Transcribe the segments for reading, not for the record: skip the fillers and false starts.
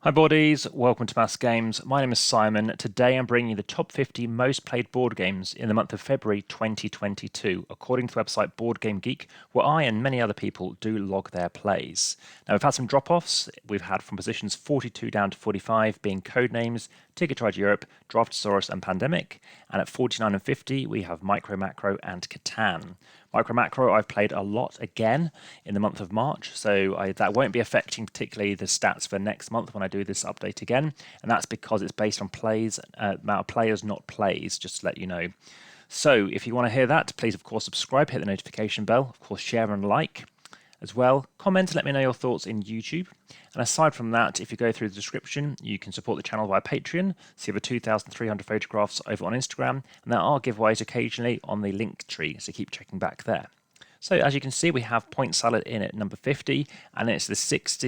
Hi boardies, welcome to AmassGames. My name is Simon. Today I'm bringing you the top 50 most played board games in the month of February 2022, according to the website BoardGameGeek, where I and many other people do log their plays. Now we've had some drop-offs. We've had from positions 42 down to 45 being Codenames, Ticket to Ride Europe, Draftosaurus and Pandemic, and at 49 and 50 we have Micro Macro and Catan. Micro Macro I've played a lot again in the month of March, so that won't be affecting particularly the stats for next month when I do this update again, and that's because it's based on plays, amount of players, not plays, just to let you know. So if you want to hear that, please of course subscribe, hit the notification bell, of course share and like as well. Comment and let me know your thoughts in YouTube. And aside from that, if you go through the description, you can support the channel via Patreon. See over 2,300 photographs over on Instagram, and there are giveaways occasionally on the link tree, so keep checking back there. So as you can see, we have Point Salad in at number 50, and it's the sixth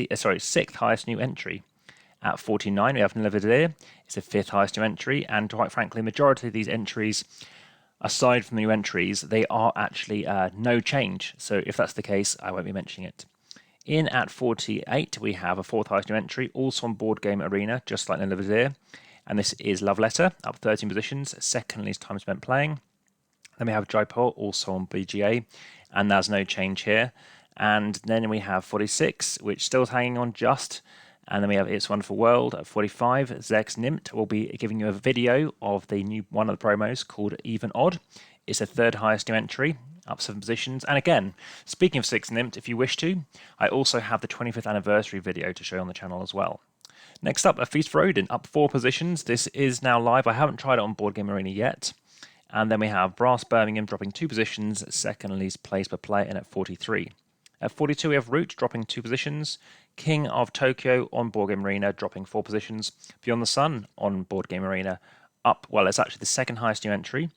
highest new entry. At 49, we have Nillividir. It's the fifth highest new entry, and quite frankly, majority of these entries, aside from the new entries, they are actually no change. So if that's the case, I won't be mentioning it. In at 48, we have a fourth highest new entry, also on Board Game Arena, just like Nillividir. And this is Love Letter, up 13 positions, second least time spent playing. Then we have Jaipur, also on BGA, and there's no change here. And then we have 46, which still hanging on just. And then we have It's Wonderful World at 45. Zex Nimt will be giving you a video of the new one of the promos called Even Odd. It's the third highest new entry, up 7 positions. And again, speaking of Zex Nimt, if you wish to, I also have the 25th anniversary video to show on the channel as well. Next up, A Feast for Odin, up 4 positions. This is now live. I haven't tried it on Board Game Arena yet. And then we have Brass Birmingham dropping 2 positions, second least place per player in at 43. At 42, we have Root dropping 2 positions. King of Tokyo on Board Game Arena dropping 4 positions. Beyond the Sun on Board Game Arena up, well, it's actually the second highest new entry.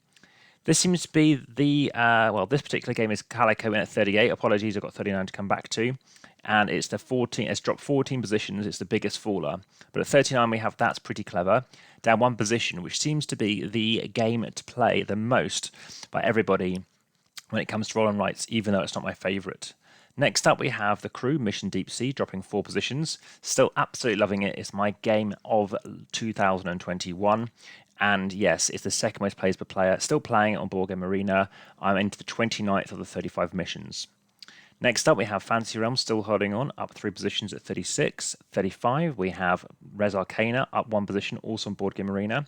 This seems to be the, this particular game is Calico in at 38. Apologies, I've got 39 to come back to. And it's it's dropped 14 positions. It's the biggest faller. But at 39, we have That's Pretty Clever, down 1 position, which seems to be the game to play the most by everybody when it comes to roll and writes, even though it's not my favourite. Next up, we have The Crew, Mission Deep Sea, dropping 4 positions. Still absolutely loving it. It's my game of 2021. And yes, it's the second most plays per player. Still playing it on Board Game Arena. I'm into the 29th of the 35 missions. Next up, we have Fantasy Realms still holding on, up 3 positions at 36. 35, we have Res Arcana, up 1 position, also on Board Game Arena.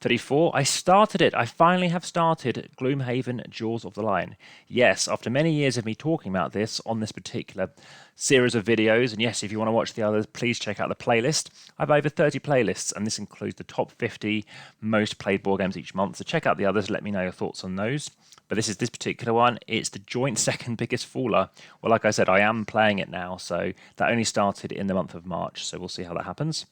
34, I started it. I finally have started Gloomhaven Jaws of the Lion. Yes, after many years of me talking about this on this particular series of videos, and yes, if you want to watch the others, please check out the playlist. I have over 30 playlists, and this includes the top 50 most played board games each month. So check out the others, let me know your thoughts on those. But this particular one. It's the joint second biggest faller. Well, like I said, I am playing it now, so that only started in the month of March, so we'll see how that happens.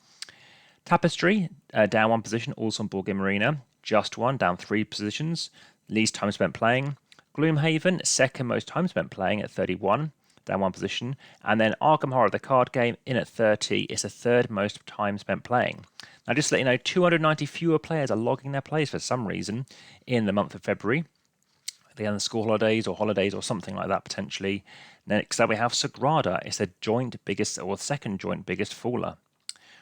Tapestry, down 1 position, also on Board Game Arena. Just 1, down 3 positions. Least time spent playing. Gloomhaven, second most time spent playing at 31, down 1 position. And then Arkham Horror, the card game, in at 30. It's the third most time spent playing. Now, just to let you know, 290 fewer players are logging their plays for some reason in the month of February. The end of school holidays or something like that potentially. Next up, we have Sagrada. It's the joint biggest, or second joint biggest faller.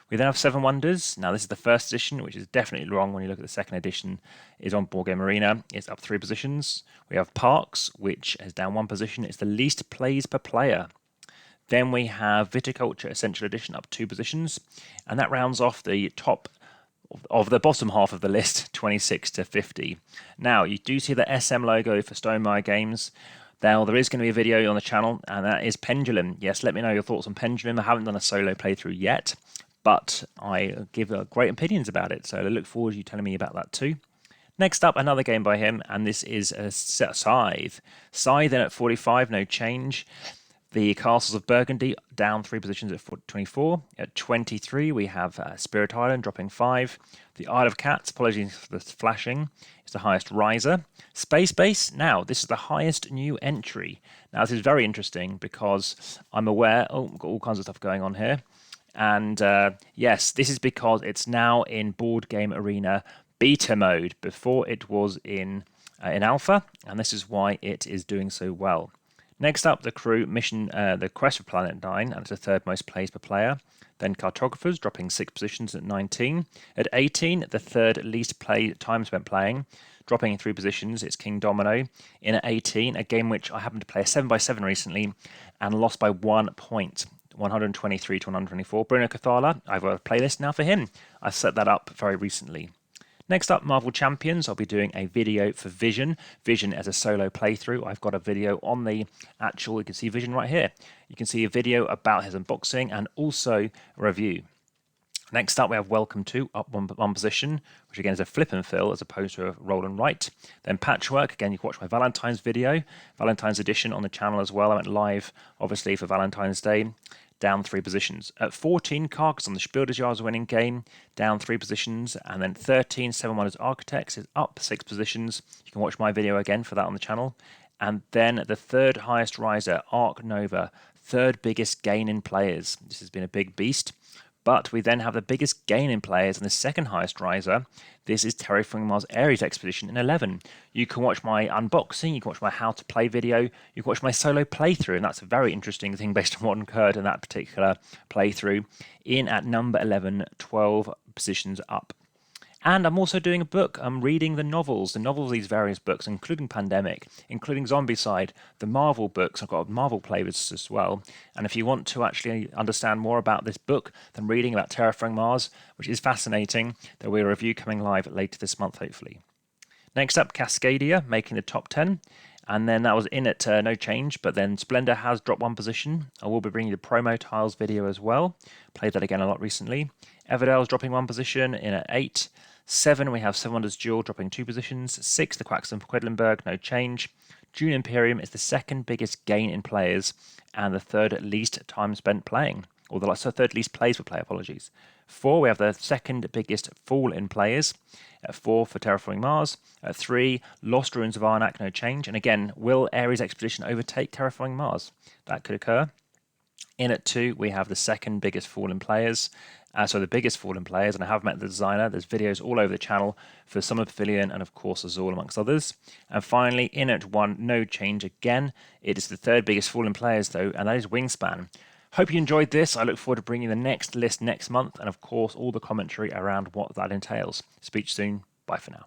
We then have Seven Wonders. Now, this is the first edition, which is definitely wrong when you look at the second edition. It's on Board Game Arena. It's up 3 positions. We have Parks, which is down 1 position. It's the least plays per player. Then we have Viticulture Essential Edition, up 2 positions. And that rounds off the top of the bottom half of the list, 26 to 50. Now, you do see the SM logo for Stonemaier Games. Now, there is going to be a video on the channel, and that is Pendulum. Yes, let me know your thoughts on Pendulum. I haven't done a solo playthrough yet, but I give great opinions about it, so I look forward to you telling me about that too. Next up, another game by him, and this is Scythe. Scythe in at 45, no change. The Castles of Burgundy, down 3 positions at 24. At 23, we have Spirit Island, dropping 5. The Isle of Cats, apologies for the flashing, is the highest riser. Space Base, now, this is the highest new entry. Now, this is very interesting because I'm aware, we've got all kinds of stuff going on here. And yes, this is because it's now in Board Game Arena beta mode. Before it was in alpha, and this is why it is doing so well. Next up, The Crew Mission, The Quest for Planet 9, and it's the third most plays per player. Then Cartographers dropping 6 positions at 19. At 18, the third least time spent playing, dropping 3 positions. It's King Domino. In at 18, a game which I happened to play a 7x7 recently and lost by 1 point. 123 to 124. Bruno Cathala, I've got a playlist now for him. I set that up very recently. Next up, Marvel Champions. I'll be doing a video for Vision. Vision as a solo playthrough. I've got a video on the actual, you can see Vision right here. You can see a video about his unboxing and also a review. Next up, we have Welcome to, up one position, which again is a flip and fill as opposed to a roll and write. Then Patchwork, again, you can watch my Valentine's video, Valentine's edition on the channel as well. I went live, obviously, for Valentine's Day, down 3 positions. At 14, Carcass on the SPIEL.digital winning game, down 3 positions. And then 13, 7 Wonders Architects is up 6 positions. You can watch my video again for that on the channel. And then the third highest riser, Arc Nova, third biggest gain in players. This has been a big beast. But we then have the biggest gain in players and the second highest riser. This is Terraforming Mars Ares Expedition in 11. You can watch my unboxing, you can watch my how to play video, you can watch my solo playthrough, and that's a very interesting thing based on what occurred in that particular playthrough, in at number 11, 12 positions up. And I'm also doing a book. I'm reading the novels of these various books, including Pandemic, including Zombicide, the Marvel books. I've got Marvel playlists as well. And if you want to actually understand more about this book than reading about Terraforming Mars, which is fascinating, there'll be a review coming live later this month, hopefully. Next up, Cascadia, making the top 10. And then that was in at no change, but then Splendor has dropped 1 position. I will be bringing the promo tiles video as well. Played that again a lot recently. Everdale's dropping 1 position in at 8. 7, we have 7 Wonders Duel dropping 2 positions. 6, the Quackson for Quedlinburg, no change. June Imperium is the second biggest gain in players and the third least time spent playing. Or the third least plays per player, apologies. 4, we have the second biggest fall in players. At 4 for Terraforming Mars. At 3, Lost Ruins of Arnak, no change. And again, will Ares Expedition overtake Terraforming Mars? That could occur. In at 2, we have the second biggest fall in players. So the biggest fall in players, and I have met the designer. There's videos all over the channel for Summer Pavilion and, of course, Azul, amongst others. And finally, in at 1, no change again. It is the third biggest fall in players, though, and that is Wingspan. Hope you enjoyed this. I look forward to bringing the next list next month, and, of course, all the commentary around what that entails. Speak soon. Bye for now.